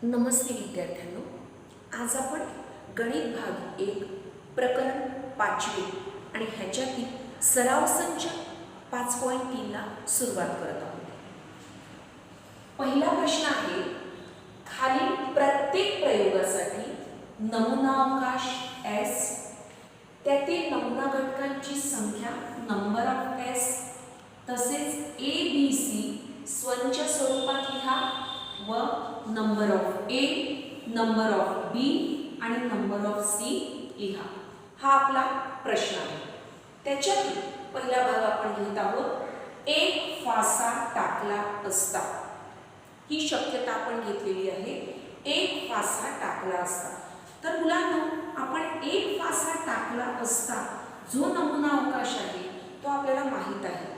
नमस्ते विद्यार्थ्यांनो, आज आपण गणित भाग 1 प्रकरण 5वे आणि ह्याच्यातील सराव संच 5.3 ला सुरुवात करत आहोत. पहिला प्रश्न आहे, खालील प्रत्येक प्रयोगासाठी नमुना अवकाश S, त्यातील नमुना घटकांची संख्या नंबर ऑफ S, तसेच A B C स्वंच स्वरूपात लिहा व number of A, number of B आणि नंबर ऑफ C लिहा. हा आपला प्रश्न आहे. त्याच्यातील पहिला भाग आपण घेत आहोत, एक फासा टाकला असता. ही शक्यता आपण घेतलेली आहे, एक फासा टाकला असता. तर मुलांनो, आपण एक फासा टाकला असता जो नमुना अवकाश आहे तो आपल्याला माहित आहे.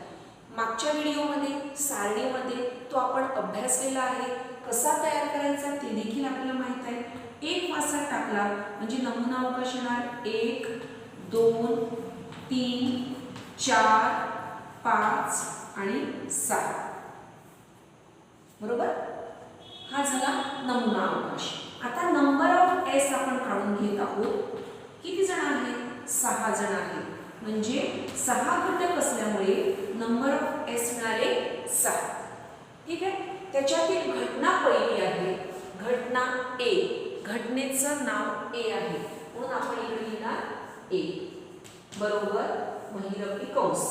मागच्या व्हिडिओमध्ये सारणीमध्ये तो आपण अभ्यासलेला आहे. कसा तयार करायचा ते देखील आपल्याला माहित आहे. एक फासा टाकला म्हणजे नमुना अवकाश येणार 1 2 3 4 5 आणि 6. बरोबर, हा झाला नमुना अवकाश. आता नंबर ऑफ S आपण काढून घेत आहोत. किती जण आहेत? 6 जण आहेत. म्हणजे 6 घटक असल्यामुळे नंबर ऑफ S मिळाले 6. ठीक आहे. त्याच्यातील घटना पहिली आहे, घटना A. घटनेचं नाव A आहे म्हणून आपण इकडे लिहिणार A बरोबर महिरपी कंस.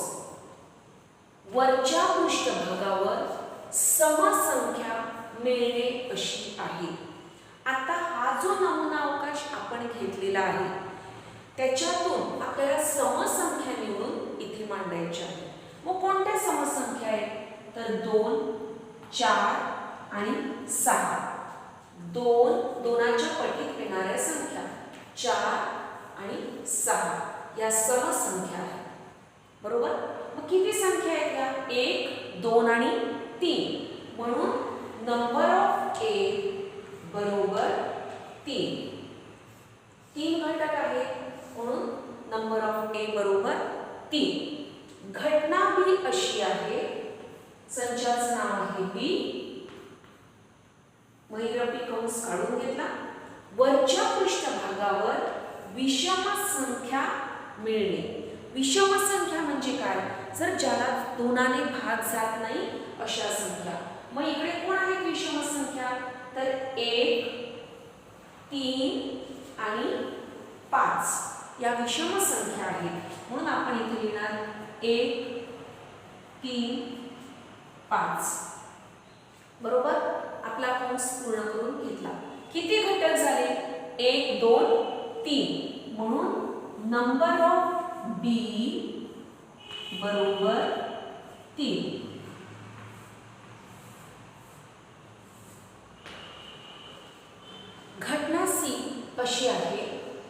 वरच्या पृष्ठभागावर समसंख्या मिळणे अशी आहे. आता हा जो नमुना अवकाश आपण घेतलेला आहे त्याच्यातून आपल्याला समसंख्या निवडून इथे मांडायच्या आहे. मग कोणत्या समसंख्या आहेत? तर 2 4 आणि 6. 2 दोनाच्या पटीत येणाऱ्या संख्या 4 आणि 6 या समसंख्या आहेत. बरोबर. मग किती संख्या आहेत या? 1 2 आणि 3. म्हणून नंबर ऑफ A बरोबर 3. 3 घटक आहेत म्हणून नंबर ऑफ A बरोबर 3. घटना B अशी आहे, संचाचं नाव आहे B, महिरपी कंस काढून घेतला. वरच्या पृष्ठभागावर विषम संख्या मिळणे. विषम संख्या म्हणजे काय? जर ज्याला दोनाने भाग जात नाही अशा संख्या. मग इकडे कोण आहेत विषम संख्या? तर 1 3 आणि 5 या विषम संख्या आहेत म्हणून आपण इथे लिहिणार 1 3 5. बरोबर. आपला कंस पूर्ण करून घेतला. किती घटक झाले? 1 2 3. म्हणून नंबर ऑफ B बरोबर 3. घटना C अशी आहे,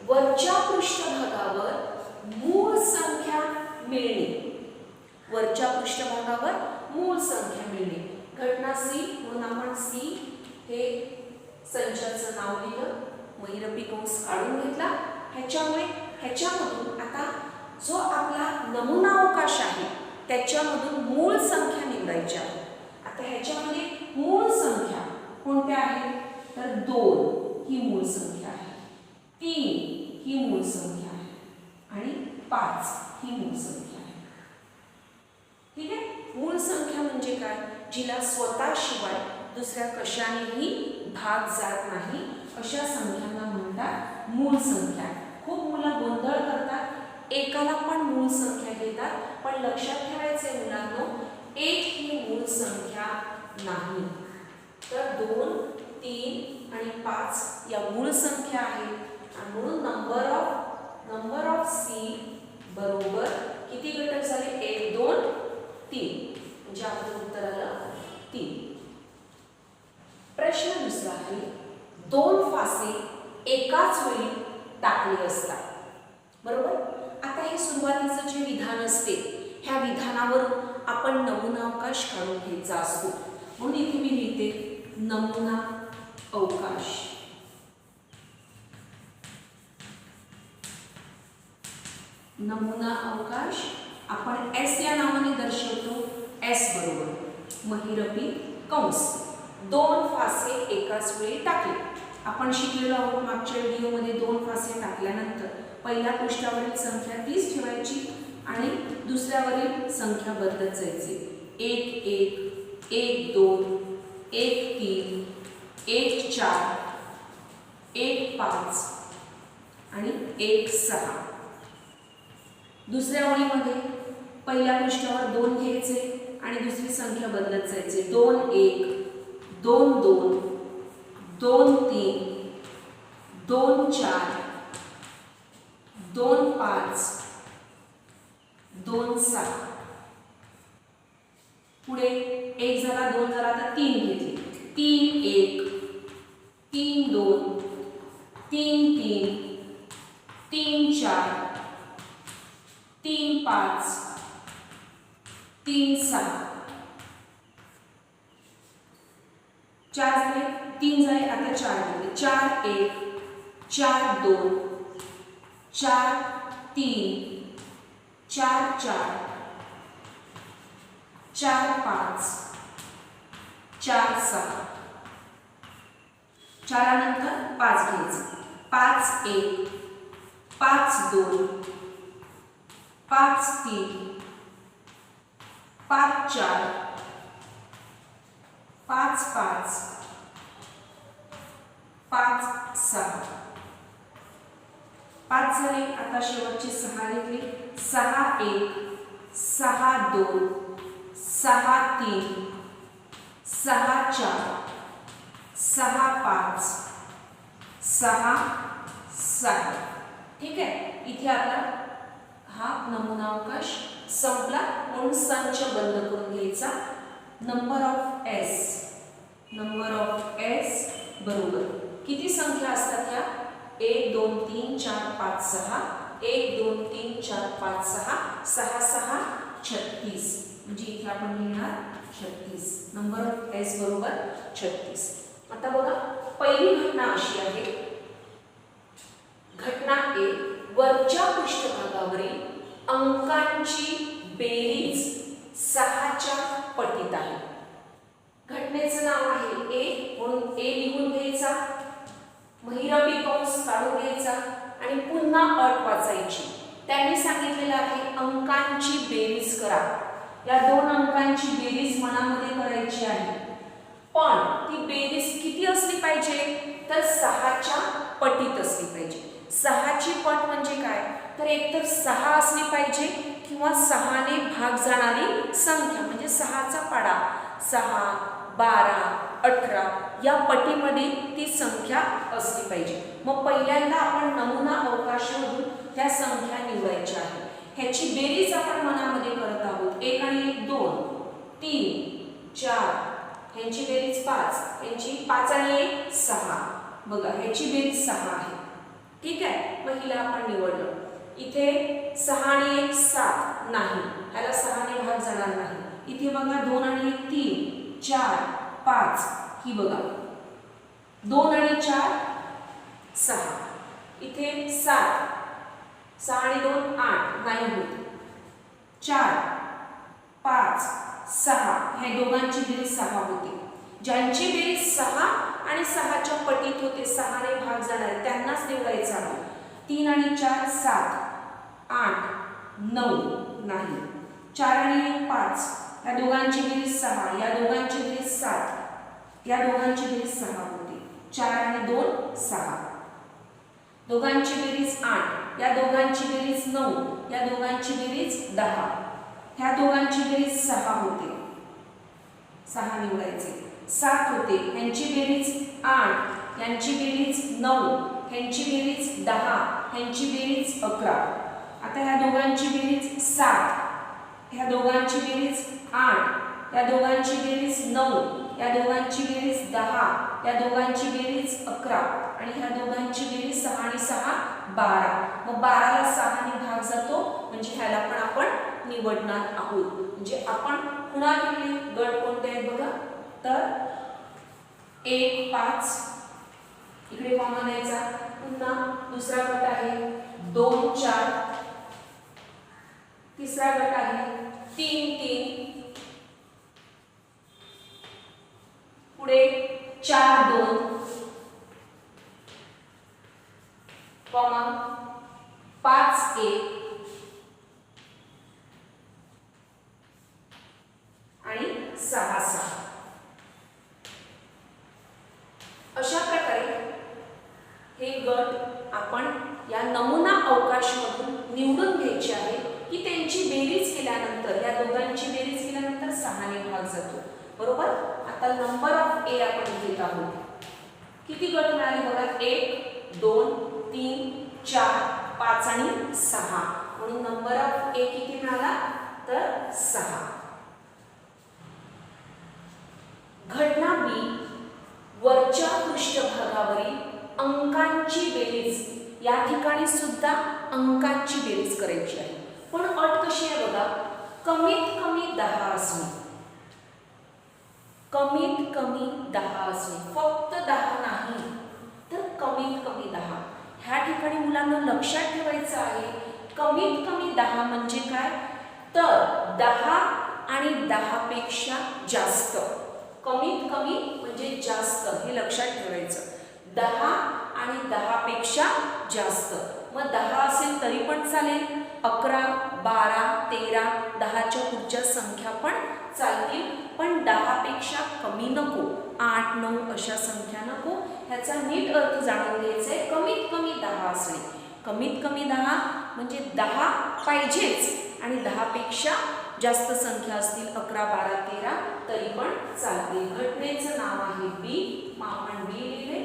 वरच्या पृष्ठभागावर मूळ संख्या मिळणे. वरच्या पृष्ठभागावर मूळ संख्या मिळणे. घटना C म्हणून आपण C हे संचाचं नाव लिहिलं, महिरपी कंस काढून घेतला. ह्याच्यामधून आता जो आपला नमुना अवकाश आहे त्याच्यामधून मूळ संख्या निवडायची आहे. आता ह्याच्यामध्ये मूळ संख्या कोणत्या आहेत? तर 2 ही मूळ संख्या आहे, 3 ही मूळ संख्या आहे आणि 5 ही मूळ संख्या आहे. ठीक आहे. मूळ संख्या म्हणजे काय? जिला स्वतःशिवाय दुसऱ्या कशानेही भाग जात नाही अशा संख्यांना म्हणतात मूळ संख्या. खूप मुलं गोंधळ करतात, एकाला पण मूळ संख्या घेतात, पण लक्षात ठेवायचे मुलांनो, 1 ही मूळ संख्या नाही. तर 2 3 आणि 5 या मूळ संख्या आहेत आणि म्हणून नंबर ऑफ C बरोबर किती घटक झाले? 1 2 3. म्हणजे आपलं उत्तर आलं 3. प्रश्न दुसरा आहे, 2 फासे एकाच वेळी टाकले असतात. बरोबर. आता हे सुरुवातीचं जे विधान असते ह्या विधानावरून आपण नमुना अवकाश काढून घ्यायचा असतो. म्हणून इथे मी लिहिते नमुना अवकाश. नमुना अवकाश आपण S या नावाने दर्शवतो. S बरोबर महिरपी कंस 2 फासे एकाच वेळी टाकले. आपण शिकलेलो आहोत मागच्या व्हिडिओमध्ये 2 फासे टाकल्यानंतर पहिल्या पृष्ठावरील संख्या तीच ठेवायची आणि दुसऱ्यावरील संख्या बदलत जायची. 1 1 1 2 1 3 1 4 1 5 आणि 1 6. दुसऱ्या ओळीमध्ये पहिल्या पृष्ठावर 2 घ्यायचे आणि दुसरी संख्या बदलत जायचे. 2 1 2 2 2 3 2 4 2 5 2 6. पुढे 1 झाला 2 झाला तर 3 घेतले. 3 1 3 2 3 3 3 4 3 5 3 6. 4 झाले 3 झाले आता 4 घेतले. 4 1 4 2 4 3 4 4 4 5 4 6. 4 नंतर 5 घ्यायचे. 5 1 5 2 5 3 5 4 5 5 5 6. 5 झाले आता शेवटचे 6 घेतले. 6 1 6 2 6 3 6 4 6 5 6 6. ठीक आहे. इथे आपला हा नमुना अवकाश संपला म्हणून संच बंद करून घ्यायचा. नंबर ऑफ एस बरोबर किती संख्या असतात ह्या? 1 2 3 4 5 6 1 2 3 4 5 6 6 6 36. म्हणजे इथे आपण लिहिणार 36. नंबर ऑफ एस बरोबर 36. आता बघा पहिली घटना अशी आहे. घटना 1 वरच्या पृष्ठभागावरील अंकांची बेरीज 6च्या पटीत आहे. घटनेचं नाव आहे ए म्हणून ए लिहून घ्यायचा. महिरपी कंस काढून घ्यायचा आणि पुन्हा अट वाचायची. त्यांनी सांगितलेलं आहे अंकांची बेरीज करा. या 2 अंकांची बेरीज मनामध्ये करायची आहे. पण ती बेरीज किती असली पाहिजे? तर 6च्या पटीत असली पाहिजे. 6ची पट म्हणजे काय? तर एकतर 6 असली पाहिजे किंवा 6ने भाग जाणारी संख्या म्हणजे 6चा पाडा 6 12 18 या पटीमध्ये ती संख्या असली पाहिजे. मग पहिल्यांदा आपण नमुना अवकाशामधून त्या संख्या निवडायच्या आहेत. ह्याची बेरीज आपण मनामध्ये करत आहोत. 1 आणि 1 2 3 4 ह्यांची बेरीज 5 ह्यांची 5 आणि 1 6. बघा ह्याची बेरीज 6 आहे. ठीक आहे. मग हिला आपण निवडलं. इथे 6 आणि 1 7 नाही, ह्याला 6ने भाग जाणार नाही. इथे बघा 2 आणि 1 3 4 5 ही बघा 2 आणि 4 6. इथे 7 6 आणि 2 8 नाही होत. 4 5 6 हे दोघांची बेरीज 6 होते. ज्यांची बेरीज 6 आणि 6च्या पटीत होते 6ने भाग जाणार त्यांनाच निवडायचं आहे. 3 आणि 4 7 8 9 नाही. 4 आणि 1 5 या दोघांची बेरीज 6 या दोघांची बेरीज 7 या दोघांची बेरीज 6 होते. 4 आणि 2 6. दोघांची बेरीज 8 या दोघांची बेरीज 9 या दोघांची बेरीज 10. ह्या दोघांची बेरीज 6 होते. 6 निवडायचे. 7 होते. यांची बेरीज 8 यांची बेरीज 9 ह्यांची बेरीज 10 ह्यांची बेरीज 11. आता ह्या दोघांची बेरीज 7 ह्या दोघांची बेरीज 8 या दोघांची बेरीज 9 या दोघांची बेरीज 10 या दोघांची बेरीज 11 आणि ह्या दोघांची बेरीज 6 आणि 6 12. मग 12ला 6ने भाग जातो म्हणजे ह्याला पण आपण निवडणार आहोत. म्हणजे आपण पुन्हा घेतले गट कोणते आहेत बघा. तर 1 5 इकडे कॉमन यायचा. पुन्हा दुसरा गट आहे 2 4. तिसरा गट आहे 3 3. पुढे 4 2 कॉमा 5 1 आणि 6 6. अशा प्रकारे हे गट आपण या नमुना अवकाशमधून निवडून घ्यायचे आहे की त्यांची बेरीज केल्यानंतर या दोघांची बेरीज केल्यानंतर 6 ने भाग जातो. बरोबर. आता नंबर ऑफ ए आपण घेत आहोत. किती गट मिळाले बघा. 1 2 3 4 5 आणि 6. म्हणून नंबर ऑफ ए किती मिळाला तर 6. घटना बी वरच्या पृष्ठभागावरील अंकांची बेरीज. या ठिकाणी सुद्धा अंकांची बेरीज करायची आहे. पण अट कशी आहे बघा. कमीत कमी 10 असणे. कमीत कमी 10 असणे. फक्त 10 नाही तर कमीत कमी 10. ह्या ठिकाणी मुलांना लक्षात ठेवायचं आहे कमीत कमी 10 म्हणजे काय तर 10 आणि 10 पेक्षा जास्त. कमीत कमी म्हणजे जास्त हे लक्षात ठेवायचं. 10 आणि 10 पेक्षा जास्त. मग 10 असेल तरी पण चालेल. 11 12 13 10च्या पुढच्या संख्या पण चालतील. पण 10 पेक्षा कमी नको. 8 9 अशा संख्या नको. ह्याचा नीट अर्थ जाणून घ्यायचा आहे. कमीत कमी 10 असणे. कमीत कमी 10 म्हणजे 10 पाहिजेच आणि 10 पेक्षा जास्त संख्या असतील 11 12 13 तरी पण चालते. घटनेचं नाव आहे बी. मग आपण बी लिहिले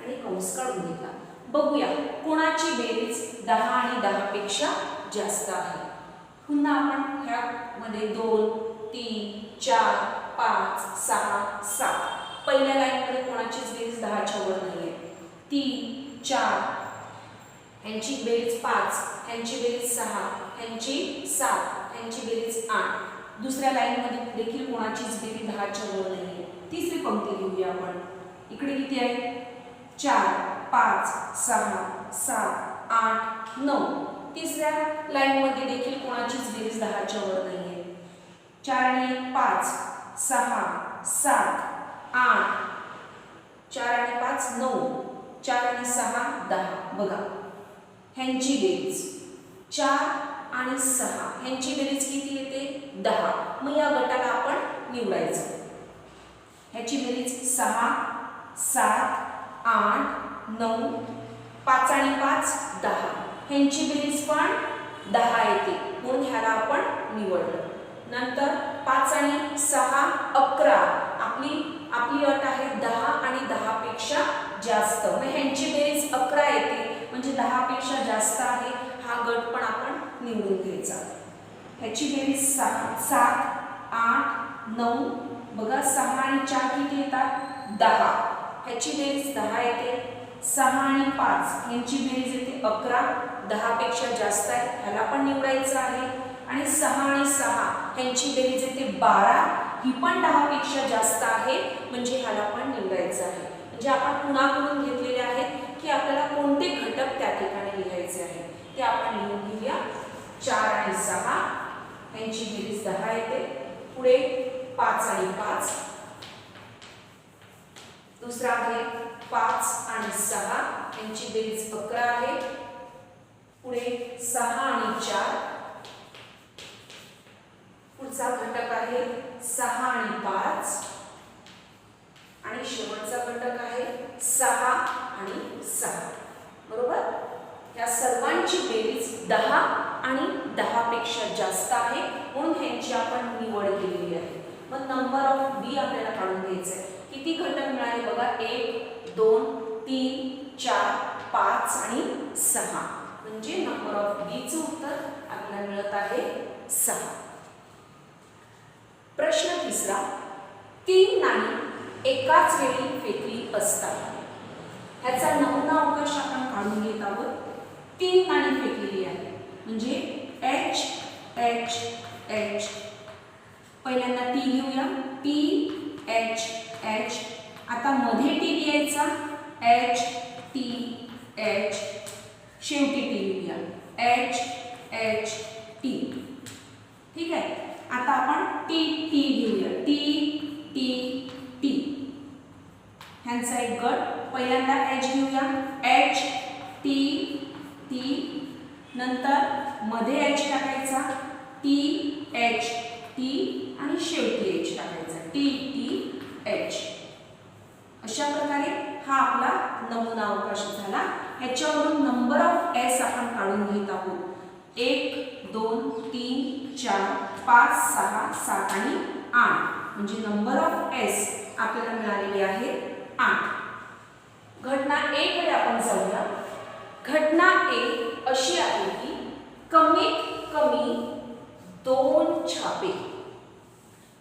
आणि कंस काढून घेतला. बघूया कोणाची बेरीज 10 आणि 10 पेक्षा जास्त आहे. पुन्हा आपण ह्यामध्ये 2 3 4 5 6 7. पहिल्या लाईनमध्ये कोणाचीच बेरीज 10च्या वर नाहीये. 3 4 ह्यांची बेरीज 5 ह्यांची बेरीज 6 ह्यांची 7 ह्यांची बेरीज 8. दुसऱ्या लाईनमध्ये देखील कोणाचीच बेरीज 10च्या वर नाहीये. तिसरी पंक्ती लिहूया आपण. इकडे किती आहे 4 5 6 7 8 9. तिसऱ्या लाईनमध्ये देखील कोणाचीच बेरीज 10च्या वर नाहीये. 4 आणि 1 5 6 7 8 4 आणि 5 9 4 आणि 6 10. बघा ह्यांची बेरीज 4 आणि 6 ह्यांची बेरीज किती येते 10. मग या गटाला आपण निवडायचं. ह्याची बेरीज 6 7 8 9 5 आणि 5 10. ह्यांची बेरीज पण 10 येते म्हणून ह्याला आपण निवडलं. नंतर 5 आणि 6 11. आपली अट आहे 10 आणि 10 पेक्षा जास्त. मग ह्यांची बेरीज 11 येते म्हणजे 10 पेक्षा जास्त आहे. हा गट पण आपण निवडून घ्यायचा. ह्याची बेरीज 7 8 9. बघा 6 आणि 4 किती येतात 10. ह्याची बेरीज 10 येते. 6 आणि 5 ह्यांची बेरीज येते 11. 10 पेक्षा जास्त आहे ह्याला पण निवडायचं आहे. आणि 6 आणि 6 ह्यांची बेरीज येते 12. ही पण 10 पेक्षा जास्त आहे म्हणजे ह्याला पण निवडायचं आहे. म्हणजे आपण पुन्हा करून घेतलेले आहेत की आपल्याला कोणते घटक त्या ठिकाणी लिहायचे आहेत ते आपण लिहून घेऊया. 4 आणि 6 ह्यांची बेरीज 10 येते. पुढे 5 आणि 5. दुसरा आहे 5 आणि 6 यांची बेरीज 11 आहे. पुढे 6 आणि 4. पुढचा घटक आहे 6 आणि 5 आणि शेवटचा घटक आहे 6 आणि 6. बरोबर. या सर्वांची बेरीज 10 आणि 10 पेक्षा जास्त आहे म्हणून ह्यांची आपण निवड केलेली आहे. मग नंबर ऑफ बी आपल्याला काढून घ्यायचं आहे. किती घटक मिळाले बघा 1 2 3 4 5 आणि 6. म्हणजे नंबर ऑफ बी चं उत्तर आपल्याला मिळत आहे 6. प्रश्न तिसरा. 3 नाणी एकाच वेळी फेकली असतात. ह्याचा नमुना अवकाश आपण काढून घेत आहोत. 3 नाणी फेकलेली आहे म्हणजे एच एच एच. पहिल्यांदा टी घेऊया. T H H. आता मध्ये टी लिहायचा एच टी एच. शेवटी टी लिहूया एच एच टी. ठीक आहे. आता आपण टी टी घेऊया. T T T. ह्यांचा एक गट. पहिल्यांदा एच घेऊया. एच टी टी, नंतर मध्ये एच टाकायचा, टी एच टी आणि शेवटी एच टाकायचा, टी टी एच. अशा प्रकारे हा आपला नमुना अवकाश झाला. ह्याच्यावरून नंबर ऑफ एस आपण काढून घेत आहोत. 1 2 3 4 5 6 7 आणि 8 म्हणजे नंबर ऑफ एस आपल्याला मिळालेले आहे 8. घटना ए कडे आपण जाऊया. घटना ए अशी आहे की कमीत कमी 2 छापे,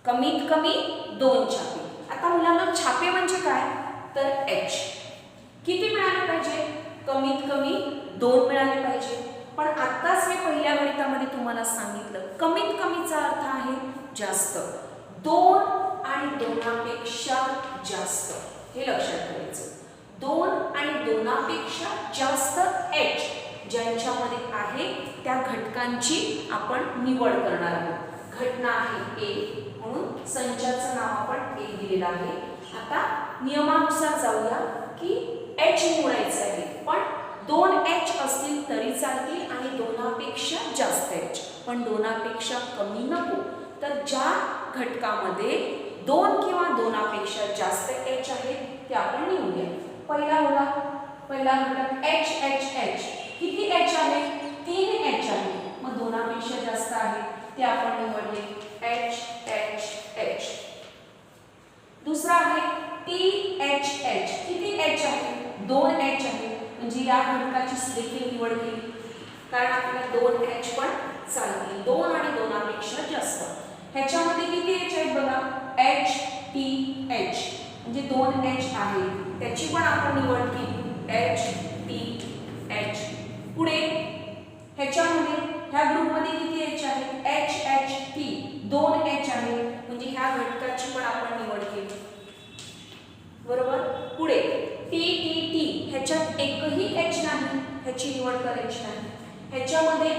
कमीत कमी 2 छापे. आता मुलांना छापे म्हणजे काय तर एच किती मिळाले पाहिजे, कमीत कमी 2 मिळाले पाहिजे. पण आत्ताच मी पहिल्या गणितामध्ये तुम्हाला सांगितलं कमीत कमीचा अर्थ आहे जास्त, 2 आणि 2पेक्षा जास्त. हे लक्षात ठेवायचं. 2 आणि 2पेक्षा जास्त एच ज्यांच्यामध्ये आहे त्या घटकांची आपण निवड करणार आहोत. घटना आहे ए म्हणून संचाचं नाव आपण ए दिलेलं आहे. आता नियमानुसार जाऊया की एच निवडायचं आहे, पण 2H असतील तरी चालतील आणि 2पेक्षा जास्त एच, पण 2पेक्षा कमी नको. तर ज्या घटकामध्ये 2 किंवा 2पेक्षा जास्त एच आहे ते आपण निवडूया. पहिला घटक एच एच एच. किती एच आहे, 3H आहे, मग 2पेक्षा जास्त आहे ते आपण निवडले एच एच एच. दुसरा आहे THH. किती एच आहे, 2H आहे, म्हणजे या घटकाची देखील निवड केली कारण आपल्याला 2H पण चालतील, 2 आणि 2पेक्षा जास्त. ह्याच्यामध्ये किती एच आहेत बघा, HTH म्हणजे 2H आहे, त्याची पण आपण निवड केली HTH. पुढे ह्याच्यामध्ये ह्या ग्रुपमध्ये किती एच आहे, HHT 2H आहे, म्हणजे ह्या घटकाची पण आपण निवड केली. बरोबर. पुढे TTT ह्याच्यात एकही एच नाही, ह्याची निवड करायची नाही. ह्याच्यामध्ये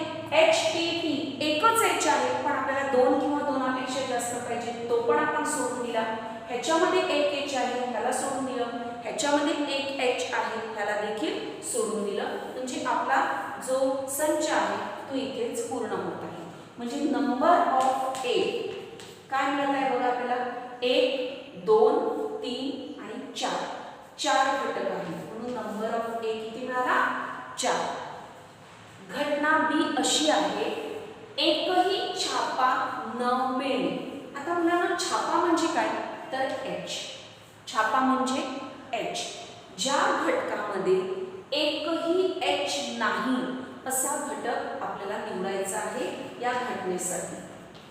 HTT एकच एच आहे, पण आपल्याला 2 किंवा 2पेक्षा जास्त पाहिजे, तो पण आपण सोडून दिला. ह्याच्यामध्ये एक एच आहे, त्याला सोडून दिलं. ह्याच्यामध्ये एक एच आहे, त्याला देखील सोडून दिलं. म्हणजे आपला जो संच आहे तो इथेच पूर्ण होत आहे. म्हणजे नंबर ऑफ ए काय मिळत आहे बघा आपल्याला, 1 2 3 आणि 4 घटक आहेत, म्हणून नंबर ऑफ ए किती मिळाला, 4. घटना बी अशी आहे, एकही छापा न मिळणे. आता मुलांना छापा म्हणजे काय तर एच. छापा म्हणजे एच. ज्या घटकामध्ये एकही एच नाही असा घटक आपल्याला निवडायचा आहे. या घटनेसाठी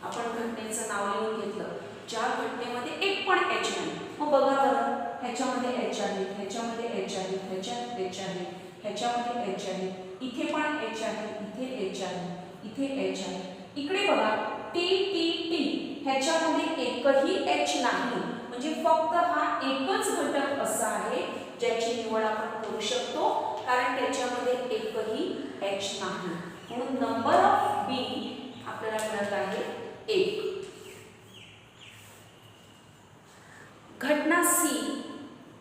आपण घटनेचं नाव लिहून घेतलं. ज्या घटनेमध्ये एक पण एच नाही, मग बघा बरं, ह्याच्यामध्ये एच आहे, ह्याच्यामध्ये एच आहे, ह्याच्यात एच आहे, ह्याच्यामध्ये एच आहे, इथे पण एच आहे, इथे एच आहे, इथे एच आहे. इकडे बघा TTT ह्याच्यामध्ये एकही एच नाही, म्हणजे फक्त हा एकच घटक असा आहे ज्याची निवड आपण करू शकतो कारण त्याच्यामध्ये एकही एच नाही. म्हणून नंबर ऑफ बी आपल्याला मिळत आहे 1. घटना सी,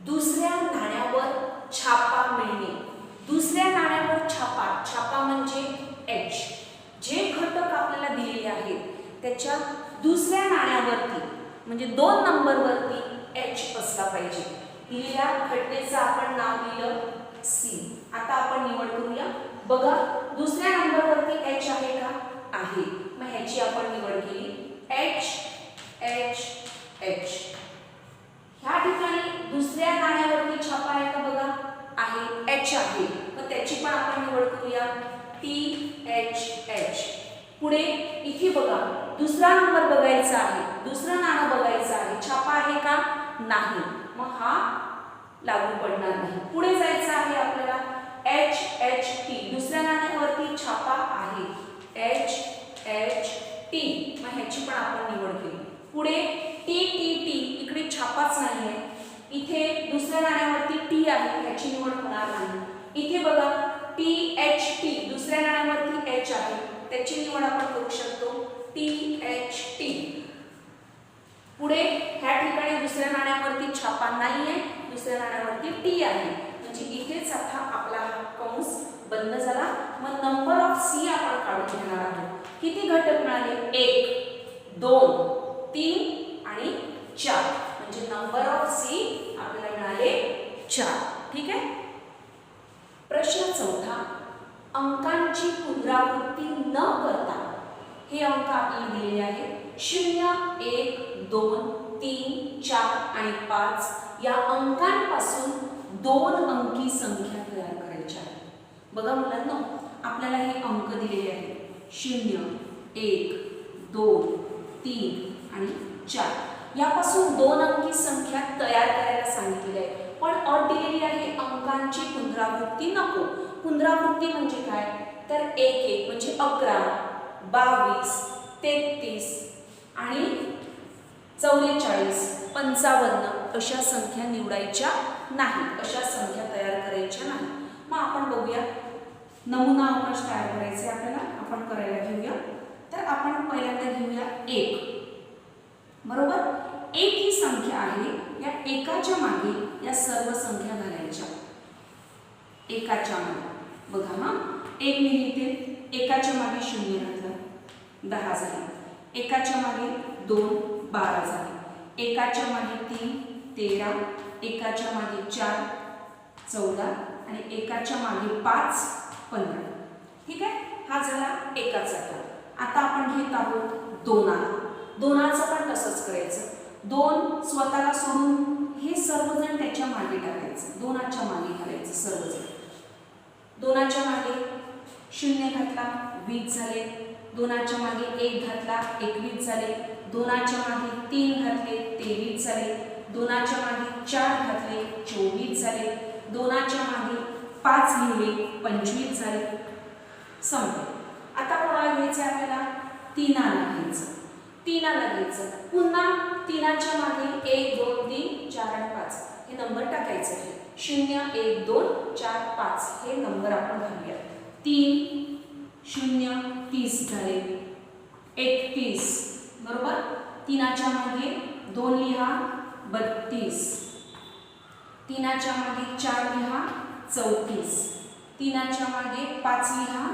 दुसऱ्या नाण्यावर छापा मिळणे. दुसऱ्या नाण्यावर छापा म्हणजे एच. जे घटक आपल्याला दिलेले आहेत त्याच्या दुसऱ्या नाण्यावरती म्हणजे 2 नंबरवरती एच असला पाहिजे. दिलेल्या घटनेचं आपण नाव दिलं सी. आता आपण निवड करूया. बघा दुसऱ्या नंबरवरती एच आहे का, आहे, मग ह्याची आपण निवड केली एच एच एच. ह्या ठिकाणी दुसऱ्या नाण्यावरती छापा आहे का बघा, आहे, एच आहे, मग त्याची पण आपण निवड करूया THH. पुढे इथे बघा दुसरा नंबर बघायचा आहे, दुसरं नाणं बघायचं आहे, छापा आहे का नाही, मग हा लागू पडणार नाही. पुढे जायचं आहे आपल्याला HHT. दुसऱ्या नाण्यावरती छापा आहे HHT, मग ह्याची पण आपण निवड केली. पुढे TTT, इकडे छापाच नाही आहे, इथे दुसऱ्या नाण्यावरती टी आहे, ह्याची निवड होणार नाही. इथे बघा THT, दुसऱ्या नाण्यावरती एच आहे, त्याची निवड आपण करू शकतो THT. पुढे ह्या ठिकाणी दुसऱ्या नाण्यावरती छापा नाहीये, दुसऱ्या टी आहे, म्हणजे इथेच आता आपला हा कंस बंद झाला. मग नंबर ऑफ सी आपण काढून घेणार आहोत. किती घटक मिळाले? 1 2 3 आणि 4. म्हणजे नंबर ऑफ सी आपल्याला मिळाले 4. ठीक आहे. प्रश्न चौथा, अंकांची पुनरावृत्ती न करता हे अंक आपल्याला दिलेले आहेत. 0 1 2 3 4 आणि 5 या अंकांपासून 2 अंकी संख्या तयार करायच्या आहेत. बघा मुलांनो, आपल्याला हे अंक दिलेले आहेत 0 1 2 3 आणि 4. यापासून 2 अंकी संख्या तयार करायला सांगितलेली आहे. पण अट दिलेली आहे अंकांची पुनरावृत्ती नको. पुनरावृत्ती म्हणजे काय? तर 1 1 म्हणजे 11 22 33 आणि 44 55 अशा संख्या निवडायच्या नाहीत. अशा संख्या तयार करायच्या नाहीत. मग आपण बघूया नमुना अवकाश तयार करायचे आपल्याला. आपण करायला घेऊया. तर आपण पहिल्यांदा घेऊया 1. बरोबर. 1 ही संख्या आहे. या एकाच्या मागे या सर्व संख्या घालायच्या. एकाच्या मागे बघा हा 1 मी लिहिते. एकाच्या मागे 0 घातला 10 झाले. एकाच्या मागे 2 12 झाले. एकाच्या मागे 3 13. एकाच्या मागे 4 14 आणि एकाच्या मागे 5 15. ठीक आहे. हा झाला एकाचा टर्म. आता आपण घेत आहोत 2. 2चं पण तसंच करायचं. 2 स्वतःला सोडून हे सर्वजण त्याच्या मागे टाकायचं. 2च्या मागे घालायचं सर्वजण. 2च्या मागे 0 घातला 20 झाले. 2च्या मागे 1 घातला 21 झाले. 2च्या मागे 3 घातले 23 झाले. 2च्या मागे 4 घातले 24 झाले. 2च्या मागे 5 लिहिले 25 झाले. संपले. आता कोणाला घ्यायचं आपल्याला? 3ला घ्यायचं. 3ला घ्यायचं. पुन्हा 3च्या मागे 1 2 3 4 आणि 5 हे नंबर टाकायचे आहे. 0 1 2 4 5 हे नंबर आपण घालूया. 3 0 30 झाले. 31 बरोबर. 3च्या मागे 2 लिहा 32. 3च्या मागे 4 लिहा 34. 3च्या मागे 5 लिहा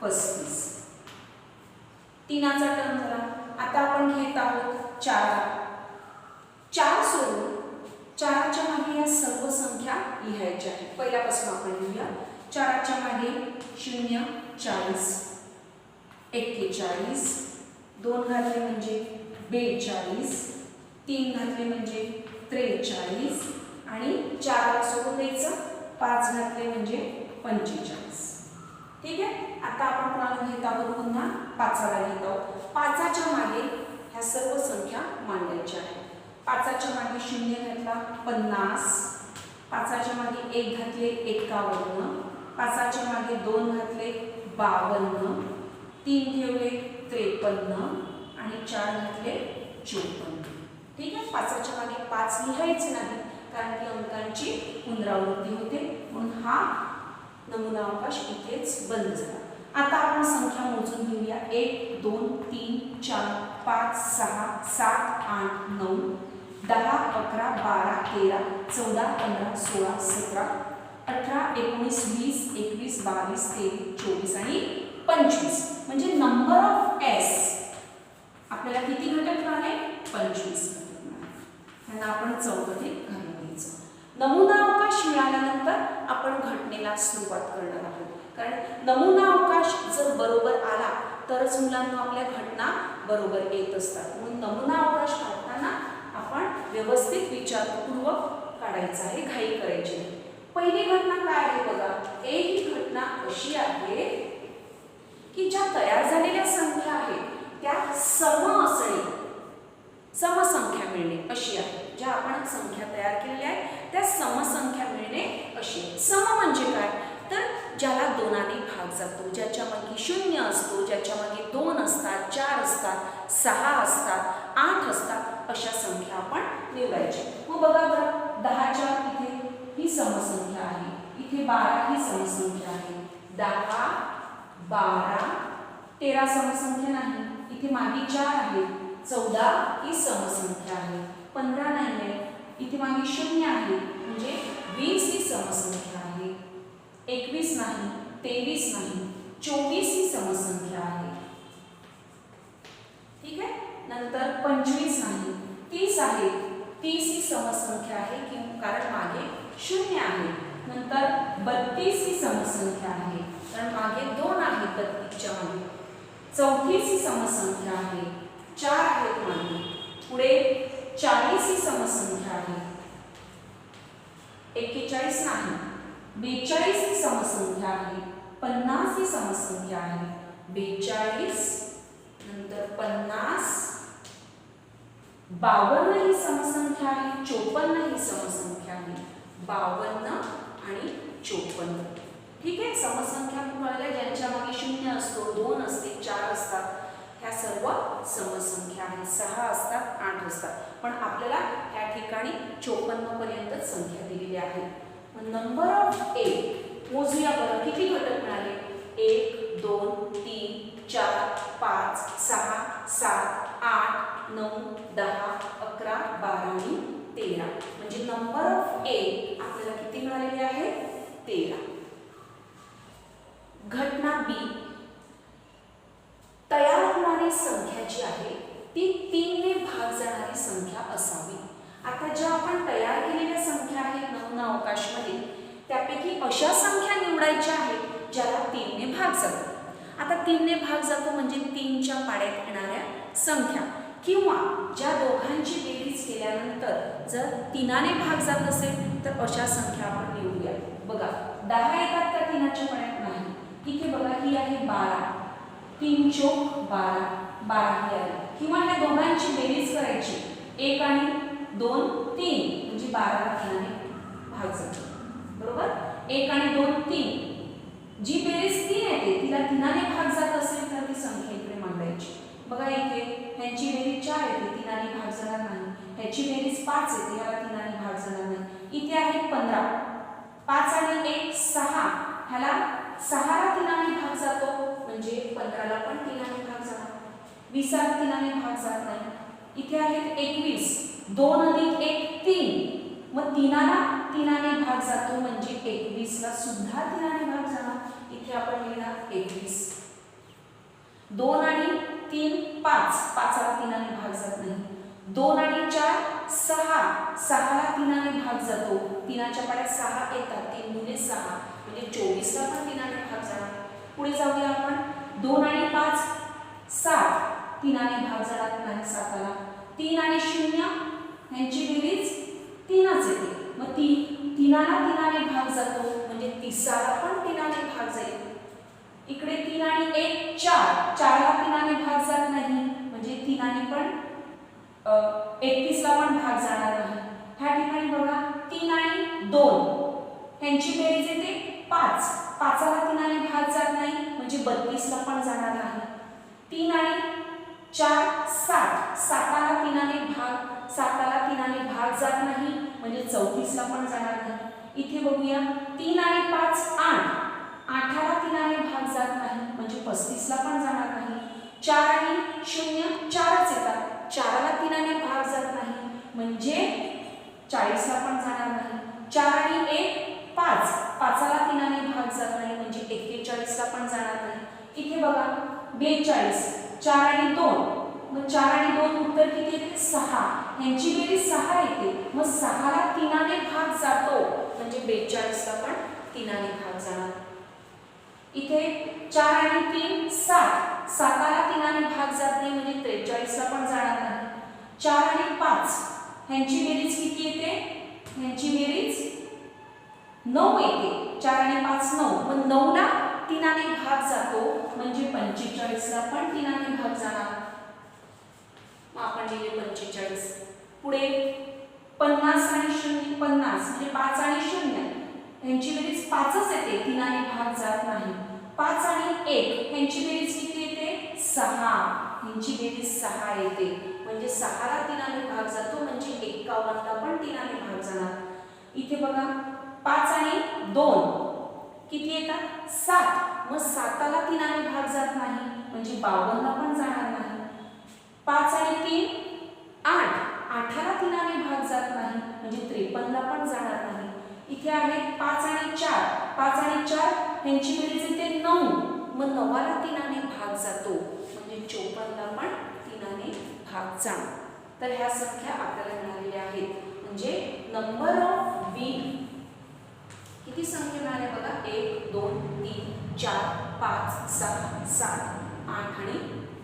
35. 3चा टर्म झाला. आता आपण घेत आहोत 4. 4 सोडून 4च्या मागे या सर्व संख्या लिहायच्या आहेत. पहिल्यापासून आपण लिहूया. 4च्या मागे 0 40 41. 2 घातले म्हणजे 42. 3 घातले म्हणजे 43 आणि 4ला सोडून द्यायचं. 5 घातले म्हणजे 45. ठीक आहे. आता आपण कोणाला घेत आहोत? पुन्हा 5ला घेत आहोत. 5च्या मागे ह्या सर्व संख्या मांडायच्या आहेत. 5च्या मागे 0 घातला 50. 5च्या मागे 1 घातले 51. 5च्या मागे 2 घातले 52. 3 ठेवले 53 आणि 4 घातले 54. ठीक आहे. 5च्या मागे 5 लिहायचे नाही कारण की अंकांची पुनरावृत्ती होते. म्हणून हा नमुना अवकाश इथेच बंद झाला. आता आपण संख्या मोजून घेऊया. 1 2 3 4 5 6 7 8 9 10 11 12 13 14 15 16 17 18 19 20 21 22 23 24 आणि 25. म्हणजे नंबर ऑफ एस आपल्याला किती घटक मिळाले? 25 घटक मिळाले. त्यांना आपण चौकटीत घालून घ्यायचं. नमुना अवकाश मिळाल्यानंतर आपण घटनेला सुरुवात करणार आहोत. कारण नमुना अवकाश जर बरोबर आला तरच मुलांना आपल्या घटना बरोबर येत असतात. म्हणून नमुना अवकाश काढताना आपण व्यवस्थित विचारपूर्वक काढायचा आहे. घाई करायची नाही. पहिली घटना काय आहे बघा. ही घटना अशी आहे की ज्या तयार झालेल्या संख्या आहेत त्या सम असणे, समसंख्या मिळणे अशी आहे. ज्या आपण संख्या तयार केलेल्या आहेत त्या समसंख्या मिळणे अशी. सम म्हणजे काय? तर ज्याला 2ने भाग जातो, ज्याच्या मागे 0 असतो, ज्याच्या मागे 2 असतात, 4 असतात, 6 असतात, 8 असतात अशा संख्या आपण निवडायच्या. मग बघा बरं 10च्या इथे ही समसंख्या आहे. इथे 12 ही समसंख्या आहे. 10 12 13 समसंख्या नाही. इथे मागे 4 आहे. 14 ही समसंख्या आहे. 15 नाही आहे. इथे मागे 0 आहे म्हणजे 20 ही समसंख्या आहे. 21 नाही, 23 नाही, 24 ही समसंख्या आहे. ठीक आहे. नंतर 25 नाही, 30 आहे, 30 ही समसंख्या आहे कारण मागे 0 आहे. नंतर 32 ही समसंख्या आहे कारण मागे 2 आहे 32 च्या मागे. 34 ही समसंख्या आहे, 4 आहेत मागे. पुढे 40 ही समसंख्या आहे, 41 नाही, 42 ही समसंख्या आहे, 50 ही समसंख्या आहे. 42 नंतर 50, 52 ही समसंख्या आहे, 54 ही समसंख्या आहे. 52 आणि 54. ठीक आहे. समसंख्या मिळाल्या ज्यांच्या मागे 0 असतो, 2 असते, 4 असतात. ह्या सर्व समसंख्या आहेत. 6 असतात, 8 असतात. पण आपल्याला ह्या ठिकाणी 54 पर्यंतच संख्या दिलेली आहे. नंबर ऑफ 8 मोजूया बरं. किती घटक मिळाले? 1 2 3 4 5 6 7 8 9 10 11 12 आणि 13. म्हणजे नंबर ऑफ 8 आपल्याला किती मिळालेले आहे? 13. घटना बी. तयार होणारी संख्या जी आहे ती 3 ने भाग जाणारी संख्या असावी. आता ज्या आपण तयार केलेल्या संख्या आहेत नमुना अवकाशमध्ये त्यापैकी अशा संख्या निवडायच्या आहेत ज्याला 3 ने भाग जातो. आता 3 ने भाग जातो म्हणजे 3 च्या पाड्यात येणाऱ्या संख्या किंवा ज्या दोघांची बेरीज केल्यानंतर जर 3 ने भाग जात असेल तर अशा संख्या आपण निवडूया. बघा 10 येतात का 3 च्या पाड्यात? नाही. इथे बघा ही आहे 12, 3 चौक 12, 12 ही आहे. किंवा या दोघांची बेरीज करायची 1 आणि 2 3 म्हणजे 12 ला 3 ने भाग जातो. बरोबर. 1 आणि 2 3. जी बेरीज 3 येते तिला 3 ने भाग जात असेल तर ती संख्या इकडे मांडायची. बघा इथे ह्यांची बेरीज 4 येते, 3 ने भाग जाणार नाही. ह्याची बेरीज 5 येते, ह्याला 3 ने भाग जाणार नाही. इथे आहे 15, 5 आणि 1 6, ह्याला 6 ला 3 ने भाग जातो म्हणजे 15 ला पण 3 ने भाग जाणार. 20 ला 3 ने भाग जात नाही. इथे आहेत 21, 2 अधिक 1 3, मग 3 ला 3 ने भाग जातो म्हणजे 21 ला सुद्धा 3 ने भाग जाणार. इथे आपण लिहिणार 21. 2 आणि 3 5, 5 ला 3 ने भाग जात नाही. 2 आणि 4 6, 6 ला 3 ने भाग जातो. 3 च्या पाड्यात 6 येतात, 3 गुणिले 6 म्हणजे 24 ला पण 3 ने भाग जाणार. पुढे जाऊया आपण. 2 आणि 5 7, 3 ने भाग जाणार नाही 7 ला. 3 आणि 0 यांची बेरीज 3च येते, मग 3 ला 3 ने भाग जातो म्हणजे 30 ला पण 3 ने भाग जाईल. इकडे 3 आणि 1 4, 4 ला 3 ने भाग जात नाही म्हणजे 3 ने पण 31 ला पण भाग जाणार नाही. ह्या ठिकाणी बघा 3 आणि 2 यांची बेरीज येते 5, 5 ला 3 ने भाग जात नाही म्हणजे 32 ला पण जाणार नाही. 3 आणि 4 7, 7 ला 3 ने भाग 7 ला 3 ने भाग जात नाही म्हणजे 34 ला पण जाणार नाही. इथे बघूया 3 आणि 5 8, 8 ला 3 ने भाग जात नाही म्हणजे 35 ला पण जाणार नाही. 4 आणि 0 4च येतात, 4 ला 3 ने भाग जात नाही म्हणजे 40 ला पण जाणार नाही. 4 आणि 1 5, 5 ला 3 ने भाग जात नाही म्हणजे 41 ला पण जाणार नाही. इथे बघा 42, 4 आणि 2, मग 4 आणि 2 उत्तर किती येते? 6. यांची बेरीज 6 येते, मग 6 ला 3 ने भाग जातो म्हणजे 42 ला पण 3 ने भाग जाणार. इथे 4 आणि 3 7, 7 ला 3 ने भाग जात नाही म्हणजे 43 ला पण जाणार नाही. 4 आणि 5 यांची बेरीज किती येते? यांची बेरीज 9 येते. 4 आणि 5 9, मग 9 ला 3 ने भाग जातो म्हणजे 45 ला पण 3 ने भाग जाणार. मग आपण लिहिले 45. पुढे 50 आणि 0 50 म्हणजे 5 आणि 0 यांची बेरीज 5च येते, 3 ने भाग जात नाही. 5 आणि 1 यांची बेरीज किती येते? 6, यांची बेरीज 6 येते म्हणजे 6 ला 3 ने भाग जातो म्हणजे 51 ला पण 3 ने भाग जाणार. इथे बघा 5 आणि 2 किती येतात? 7, मग 7 ला 3 ने भाग जात नाही म्हणजे 52 ला पण जाणार नाही. 5 आणि 3 8, 8 ला 3 ने भाग जात नाही म्हणजे इथे आहेत 5 आणि 4, 5 आणि 4 ह्यांची बेरीज येते 9, मग 9ला 3ने भाग जातो म्हणजे 54ला पण 3ने भाग जाणार. तर ह्या संख्या आपल्याला मिळालेल्या आहेत. म्हणजे नंबर ऑफ वीक किती संख्या मिळाल्या बघा, 1 2 3 4 5 6 7 8 आणि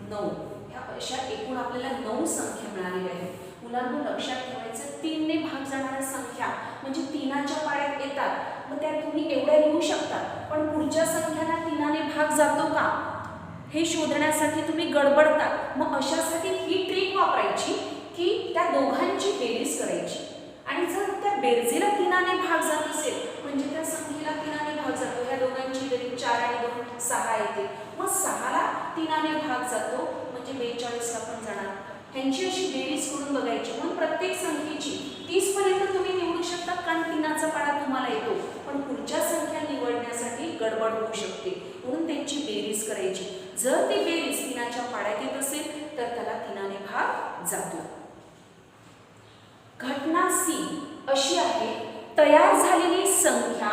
9. ह्या अशा एकूण आपल्याला 9 संख्या मिळालेल्या आहेत. मुलांना लक्षात ठेवायचं 3ने भाग जाणाऱ्या संख्या म्हणजे 3च्या पाड्यात येतात, मग त्या तुम्ही एवढ्या लिहू शकता, पण पुढच्या संख्यांना 3ने भाग जातो का हे शोधण्यासाठी तुम्ही गडबडतात. मग अशासाठी ही ट्रिक वापरायची की त्या दोघांची बेरीज करायची आणि जर त्या बेरजेला 3ने भाग जात असेल म्हणजे त्या संख्येला 3ने भाग जातो. ह्या दोघांची बेरीज 4 आणि 2 6 येते, मग 6ला 3ने भाग जातो म्हणजे 42ला पण जाणार. ह्यांची अशी बेरीज करून बघायची. म्हणून प्रत्येक संख्येची 30 पर्यंत तुम्ही निवडू शकता कारण 3चा पाडा तुम्हाला येतो, पण पुढच्या संख्या निवडण्यासाठी गडबड होऊ शकते म्हणून त्यांची बेरीज करायची. जर ती बेरीज 3च्या पाड्यात येत असेल तर त्याला 3ने भाग जातो. घटना सी अशी आहे, तयार झालेली संख्या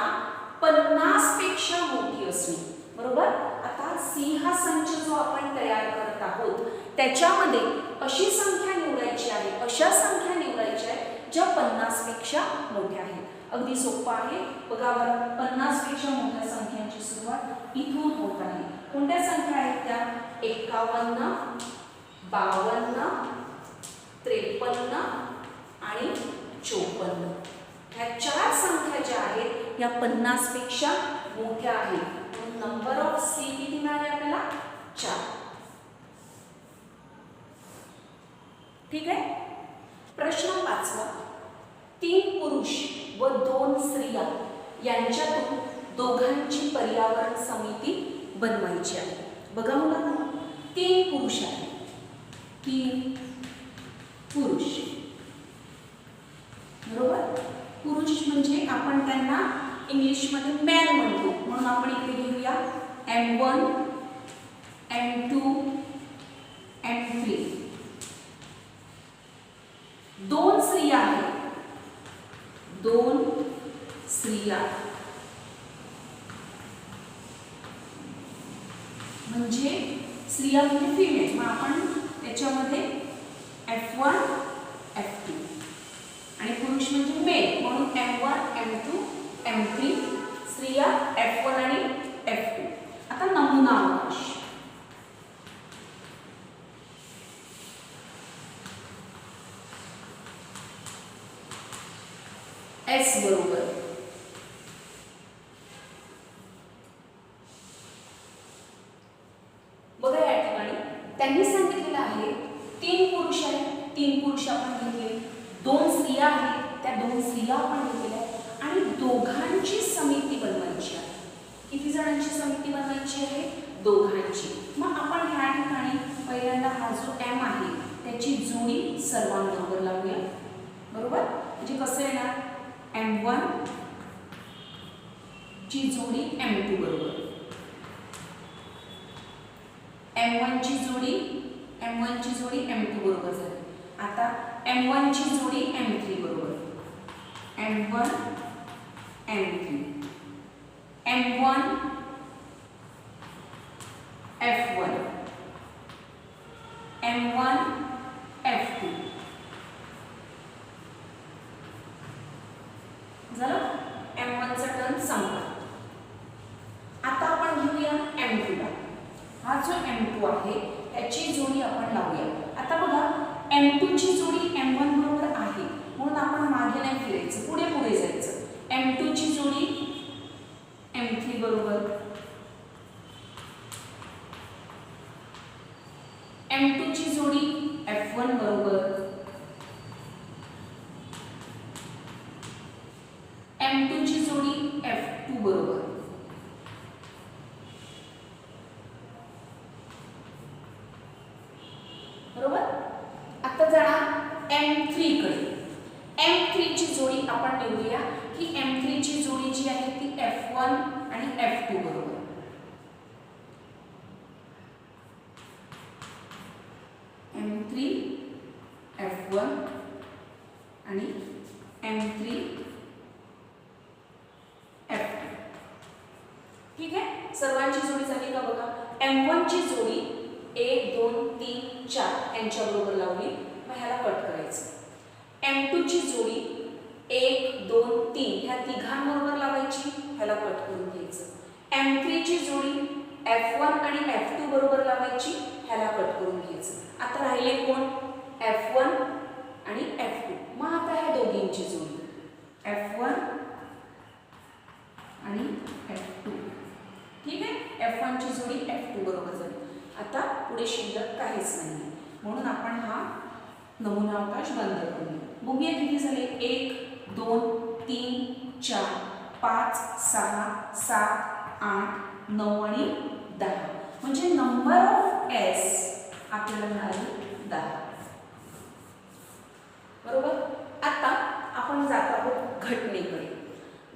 50 पेक्षा मोठी असणे. बरोबर. आता सी हा संच जो आपण तयार करत आहोत त्याच्यामध्ये अशी संख्या निवडायची आहे, अशा संख्या निवडायच्या आहेत ज्या 50 पेक्षा मोठ्या आहेत. अगदी सोपं आहे बघा बरं. 50 पेक्षा मोठ्या संख्यांची सुरुवात इथून होत आहे. कोणत्या संख्या आहेत त्या? 51 52 53 आणि 54. ह्या 4 संख्या ज्या आहेत या 50 पेक्षा मोठ्या आहेत. नंबर ऑफ सी किती मिळाले आपल्याला? 4. ठीक आहे. प्रश्न 5वा, 3 पुरुष व 2 स्त्रिया यांच्यातून दोघांची पर्यावरण समिती बनवायची आहे. बघा मुलांना, 3 पुरुष आहेत, 3 पुरुष. बरोबर. पुरुष म्हणजे आपण त्यांना इंग्लिशमध्ये मॅन म्हणतो, म्हणून आपण इथे घेऊया M1 M2 M3. 2 स्त्रिया आहेत, 2 स्त्रिया म्हणजे स्त्रिया म्हणजे फिमेल, मग आपण त्याच्यामध्ये F1 F2 आणि पुरुष म्हणजे मेल म्हणून M1 M2 M3. स्त्रिया F1 आणि F2. आता नमुना अवकाश. S बरोबर बघा या ठिकाणी त्यांनी सांगितलेलं आहे 3 पुरुष आहेत, 3 पुरुष आपण घेतले, 2 स्त्रिया आहेत, त्या 2 स्त्रिया आपण घेतलेल्या आणि दोघांची समिती बनवायची आहे. किती जणांची समिती बनवायची आहे? दोघांची. मग आपण ह्या ठिकाणी पहिल्यांदा हा जो M आहे त्याची जोडी सर्वांबरोबर लावूया. बरोबर. म्हणजे कसं येणार? M1 ची जोडी M2 बरोबर, M1 ची जोडी M2 बरोबर झाली. आता M1 ची जोडी M3 बरोबर, M1 M3 M1 F1 M1 F2 झालं. M1 चा टर्न संपला. आता आपण घेऊया M2 ला. हा जो M2 आहे याची जोडी आपण लावूया. आता बघा M2 ची जोडी M1 बरोबर आहे म्हणून आपण मागे नाही फिरायचं, पुढे पुढे जायचं. M2 ची जोडी M3 बरोबर, M2 ची जोडी F1 बरोबर, M2 ची जोडी F2 बरोबर. बरोबर. आता जाणार M3 कडे. M3 ची जोडी आपण निवडूया की M3 ची जोडी जी आहे ती F1 आणि F2 बरोबर. M3 F1 आणि M3 दिसते का बघा. M1 ची जोडी 1 2 3 4 यांच्या बरोबर लावली, मग ह्याला कट करायचं. M2 ची जोडी 1 2 3 ह्या तिघांबरोबर लावायची, ह्याला कट करून घ्यायचं. M3 ची जोडी F1 आणि F2 बरोबर लावायची, ह्याला कट करून घ्यायचं. आता राहिले कोण? F1 आणि F2. मग आता ह्या दोघींची जोडी F1 आणि F2. ठीक आहे, F1 ची जोडी F2 बरोबर झाली. आता पुढे शिल्लक काहीच नाही, म्हणून आपण हा नमुना अवकाश बंद करूया. बघूया किती झाले. 1 2 3 4 5 6 7 8 9 आणि 10. म्हणजे नंबर ऑफ एस आपल्याला मिळाली 10. बरोबर. आता आपण जात आहोत घटनेकडे.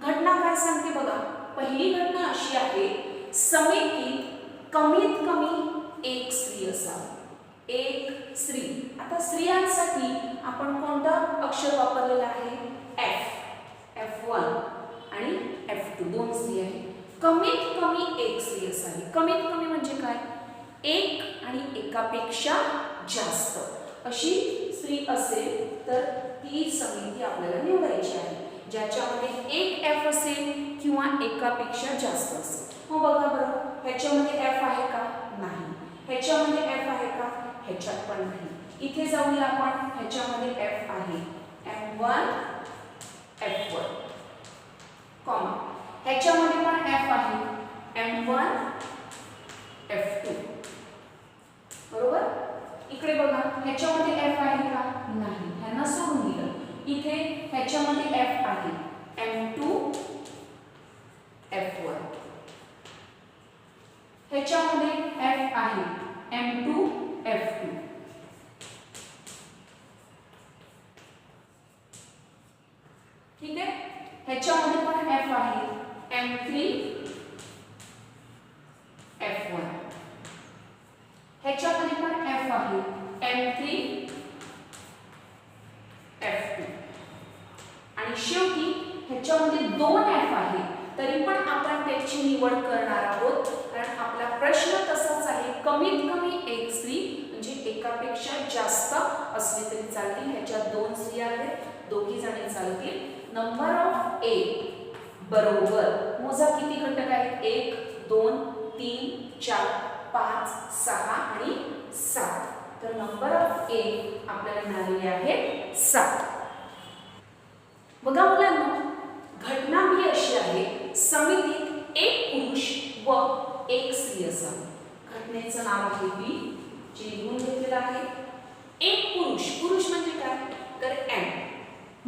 घटना काय सांगते बघा. पहिली घटना अशी आहे, समितीत कमीत कमी एक स्त्री असावी. एक स्त्री. आता स्त्रियांसाठी आपण कोणता अक्षर वापरलेला आहे? एफ. F1 आणि F2 दोन स्त्री आहेत. कमीत कमी एक स्त्री असावी. कमीत कमी म्हणजे काय? एक आणि एकापेक्षा जास्त अशी स्त्री असेल तर ती समिती आपल्याला निवडायची आहे, ज्याच्यामध्ये एक एफ असेल किंवा एकापेक्षा जास्त असेल. मग बघा बरं, ह्याच्यामध्ये एफ आहे का? नाही. ह्याच्यामध्ये एफ आहे का? ह्याच्यात पण नाही. इथे जाऊया आपण. ह्याच्यामध्ये एफ आहे, M1 F1 कॉमा. ह्याच्यामध्ये पण एफ आहे, M1 F2. बरोबर. इकडे बघा, ह्याच्यामध्ये एफ आहे का? नाही. ह्यांना सोडून दिलं. इथे ह्याच्यामध्ये एफ आहे, M2 F1. ह्याच्यामध्ये एफ आहे, M2 F2. ठीक आहे. ह्याच्यामध्ये पण एफ आहे, M3 F1. ह्याच्यामध्ये पण एफ आहे, M3 F2. आणि शेवटी ह्याच्यामध्ये दोन एफ आहे, तरी पण आपण त्याची निवड करणार आहोत, कारण आपला प्रश्न तसाच आहे. कमीत कमी एक स्त्री म्हणजे एकापेक्षा जास्त असली तरी चालतील. ह्याच्यात दोन स्त्रिया आहेत, दोघी जणी चालतील. नंबर ऑफ ए बरोबर मोजा किती घटक आहेत? 1 2 3 4 5 6 आणि 7. तर नंबर ऑफ ए आपल्याला मिळालेले आहे 7. बघा मुलांनो, घटना ही अशी आहे, समितीत एक पुरुष व एक स्त्री असावी. घटनेचं नाव आहे बी, जे लिहून घेतलेलं आहे. एक पुरुष. पुरुष म्हणजे काय? तर एम,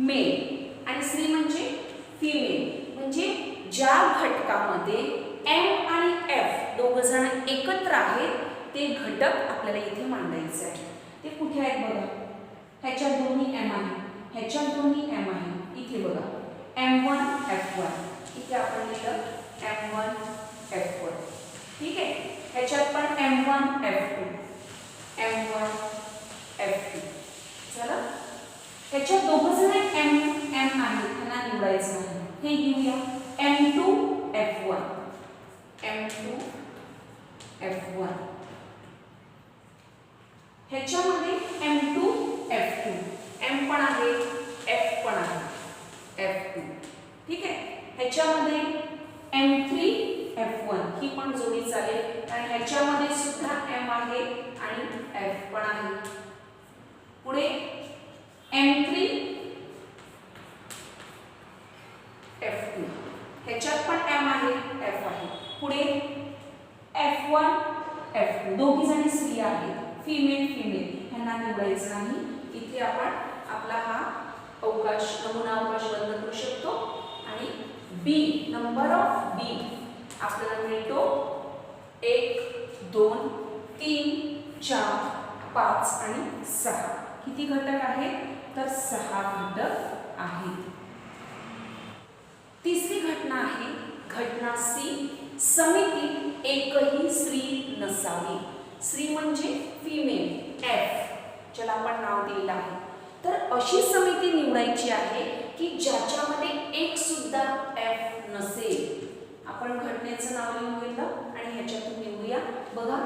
मेल, आणि स्त्री म्हणजे फिमेल. म्हणजे ज्या घटकामध्ये एम आणि एफ दोघ जण एकत्र आहेत ते घटक आपल्याला इथे मांडायचे आहे. ते कुठे आहेत बघा. ह्याच्यात दोन्ही एम आहे, ह्याच्यात दोन्ही एम आहे. इथे बघा, M1 F1. इथे आपण लिहिलं M1 F1. ठीक आहे. ह्याच्यात पण M1 F2, M1 F2. चला, ह्याच्यात दोघं जण M आहेत, त्यांना निवडायचं आहे. हे घेऊया, M2 F1, M2 F1. ह्याच्यामध्ये M2 F2, M पण आहे, F पण आहे, F2. ठीक आहे. ह्याच्यामध्ये M3 F1 ही पण जोडी चालेल, आणि ह्याच्यामध्ये सुद्धा M आहे आणि F पण आहे. पुढे M3 F2, ह्याच्यात पण M आहे, F आहे. पुढे F1 F2, दोघी जणी स्त्री आहेत, फिमेल फिमेल, ह्यांना निवडायचं नाही. इथे आपण आपला हा अवकाश, नमुना अवकाश बंद करू शकतो. आणि बी, नंबर ऑफ बी आपल्याला मिळतो 1 2 3 4 5 आणि 6. किती घटक आहेत? तर 6 घटक आहेत. तिसरी घटना आहे घटना सी, समितीत एकही स्त्री नसावी. स्त्री म्हणजे फिमेल, एफ, ज्याला आपण नाव दिलेलं आहे. तर अशी समिती निवडायची आहे की ज्याच्यामध्ये एक सुद्धा एफ नसेल. आपण घटनेचं नाव लिहून घेतलं आणि ह्याच्यातून निवडूया. बघा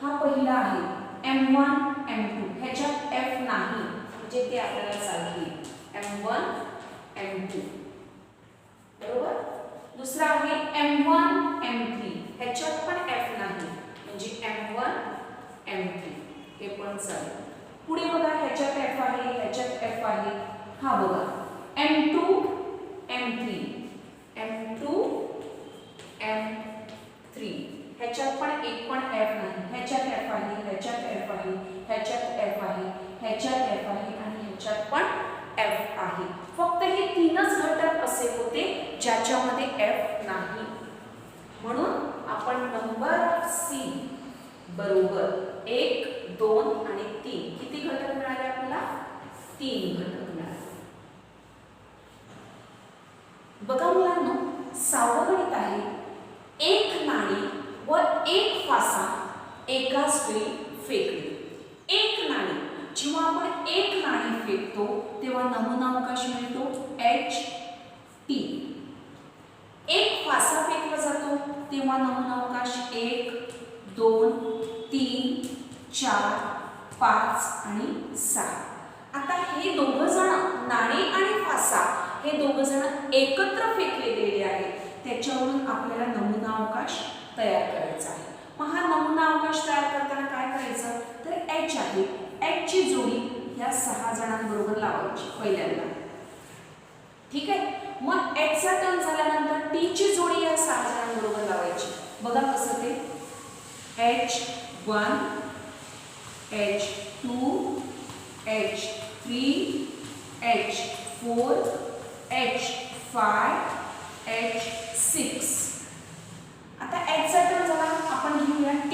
हा पहिला आहे M1 M2, ह्याच्यात F नाही म्हणजे ते आपल्याला चालतील. M1 M2 बरोबर. दुसरा आहे M1 M3, ह्याच्यात पण F नाही म्हणजे M1 M3 हे पण चालेल. पुढे बघा ह्याच्यात F आहे, ह्याच्यात F आहे. हा बघा M2 M3 M2 M3 ह्याच्यात पण एक पण F नाही. ह्याच्यात F आहे, ह्याच्यात F आहे, ह्याच्यात F आहे, ह्याच्यात F आहे आणि ह्याच्यात पण F आहे. फक्त हे तीनच घटक असे होते ज्याच्यामध्ये F नाही. म्हणून आपण नंबर C बरोबर 1 2 आणि 3 किती घटक मिळाले आपल्याला? 3 घटक मिळाले. बघा मुलांनो, 6वं गणित आहे. एक नाणी व एक फासा एकाच वेळी फेकली. एक नाणी, जेव्हा आपण एक नाणी फेकतो तेव्हा नमुनावकाश मिळतो HT. एक फासा फेकला जातो तेव्हा नमुनावकाश 1 2 3 4 5 आणि 6. आता हे दोघ जण नाणी आणि फासा हे दोघ जण एकत्र फेकले गेलेले आहेत. त्याच्यावरून आपल्याला नमुनावकाश तयार करायचा आहे. मग हा नमुनावकाश तयार करताना काय करायचं तर H आहे. H ची जोडी या 6 जणांबरोबर लावायची पहिल्यांदा. ठीक आहे. मग H चा टर्न झाल्यानंतर T ची जोडी या 6 जणांबरोबर लावायची. बघा कसं ते H1 H2 H3 H4 H5 H6. आता H चा टर्न झाला, आपण घेऊया T.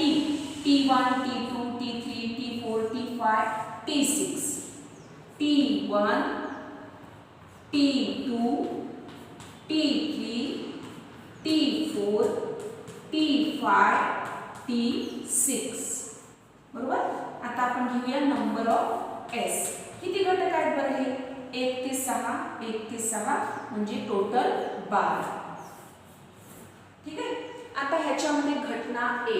T1 T2 T3 T4 T5 T6. T1 T2 T3 T4 T5 T6 बरोबर. आता आपण घेऊया नंबर ऑफ S. किती घटक आहेत बरं हे? 1 ते 6 1 ते 6 म्हणजे टोटल 12. ठीक आहे. आता ह्याच्यामध्ये घटना A,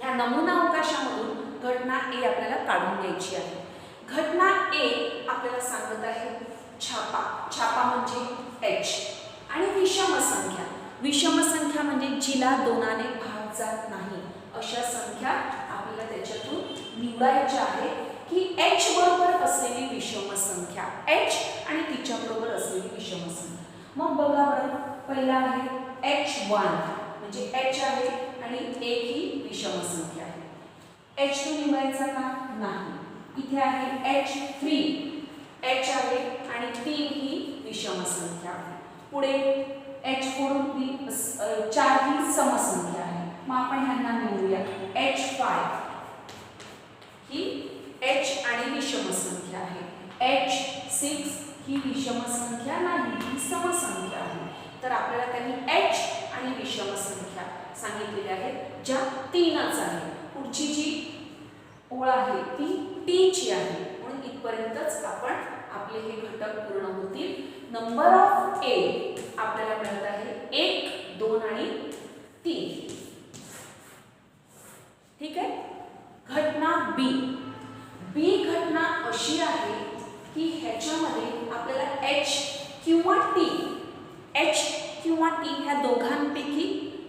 या नमुना अवकाशामधून घटना A आपल्याला काढून घ्यायची आहे. घटना A आपल्याला सांगत आहे छापा. छापा म्हणजे H आणि विषम संख्या. विषम संख्या म्हणजे जिला दोनाने भाग जात नाही अशा संख्या आपल्याला त्याच्यातून निवडायच्या आहेत की H बरोबर असलेली विषम संख्या, H आणि तिच्या बरोबर असलेली विषम संख्या. मग बघा बरं, पहिला आहे H1 म्हणजे H आहे आणि 1 ही विषम संख्या आहे. H2 निवडायचा का? नाही. इथे आहे H3, H आहे आणि 3 ही विषम संख्या आहे. पुढे H4 4 ही समसंख्या आहे. मग आपण ह्यांना निवडूया. H5 ही H आणि विषम संख्या आहे. H6 ही विषम संख्या नाही, ही समसंख्या आहे. तर आपल्याला त्यांनी H आणि विषम संख्या सांगितलेल्या आहेत ज्या 3च आहे. पुढची जी ओळ आहे ती T ची आहे. म्हणून इथपर्यंतच आपण आपले हे घटक पूर्ण होतील. नंबर ऑफ A आपल्याला मिळत आहे 1 2 आणि 3. ठीक आहे. घटना B. B घटना अशी आहे की ह्याच्यामध्ये आपल्याला H किंवा T, H किंवा T ह्या दोघांपैकी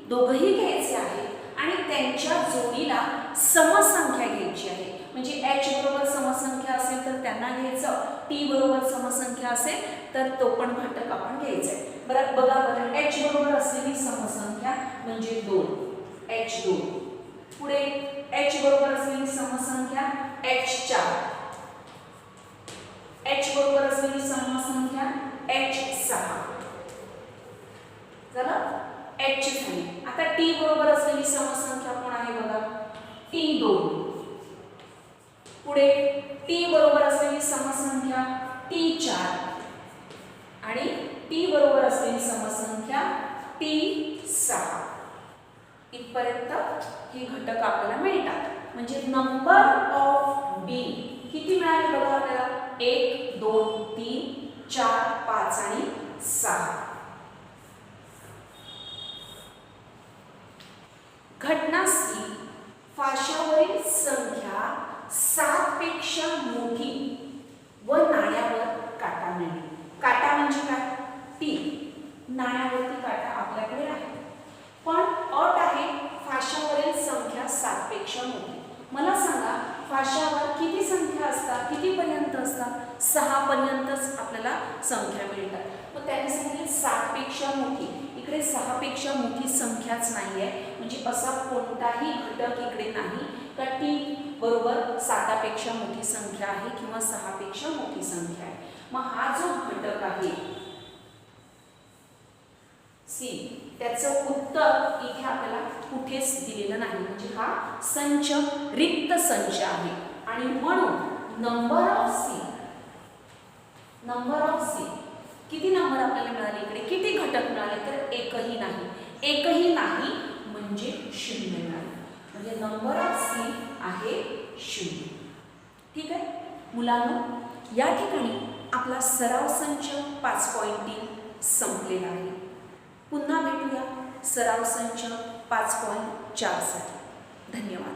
दोघंही घ्यायचे आहे आणि त्यांच्या जोडीला समसंख्या घ्यायची आहे. म्हणजे H बरोबर समसंख्या असेल तर त्यांना घ्यायचं, T बरोबर समसंख्या असेल तर तो पण घटक आपण घ्यायचा आहे. बरं बघा बरं, H बरोबर असलेली समसंख्या म्हणजे 2, H2. पुढे H बरोबर असलेली समसंख्या H4, H बरोबर असलेली समसंख्या H6 झालं. H ची झाली. आता T बरोबर असलेली समसंख्या कोण आहे बघा, T2. पुढे T बरोबर असलेली समसंख्या T4 आणि T बरोबर असलेली समसंख्या T6. इथपर्यंत हे घटक आपल्याला मिळतात. म्हणजे नंबर ऑफ B किती मिळाले बघा आपल्याला, 1 2 3 4 5 आणि 6. घटना सी, फाशावरील संख्या 7 पेक्षा मोठी व नाण्यावर काटा मिळेल. काटा म्हणजे काय? ती नाण्यावरती काटा आपल्याकडे आहे, पण अट आहे फाशावरील संख्या 7 पेक्षा मोठी. मला सांगा फाशावर किती संख्या असतात, किती पर्यंत असतात? 6 पर्यंतच आपल्याला संख्या मिळतात. मग त्यांनी सांगितले 7 पेक्षा मोठी. इकडे 6 पेक्षा मोठी संख्याच नाही आहे, म्हणजे असा कोणताही घटक इकडे नाही का टी बरोबर 7 पेक्षा मोठी संख्या आहे किंवा 6 पेक्षा मोठी संख्या आहे. मग हा जो घटक आहे सी, त्याचं उत्तर इथे आपल्याला कुठेच दिलेलं नाही, म्हणजे हा संच रिक्त संच आहे. आणि म्हणून नंबर ऑफ सी किती नंबर आपल्याला मिळाले, इकडे किती घटक मिळाले, तर एकही नाही. एकही नाही म्हणजे 0 मिळाले, म्हणजे नंबर ऑफ सी आहे 0. ठीक आहे मुलांनो, या ठिकाणी आपला सराव संच 5.3 संपलेला आहे. पुन्हा भेटूया सराव संच 5.4 साठी. धन्यवाद.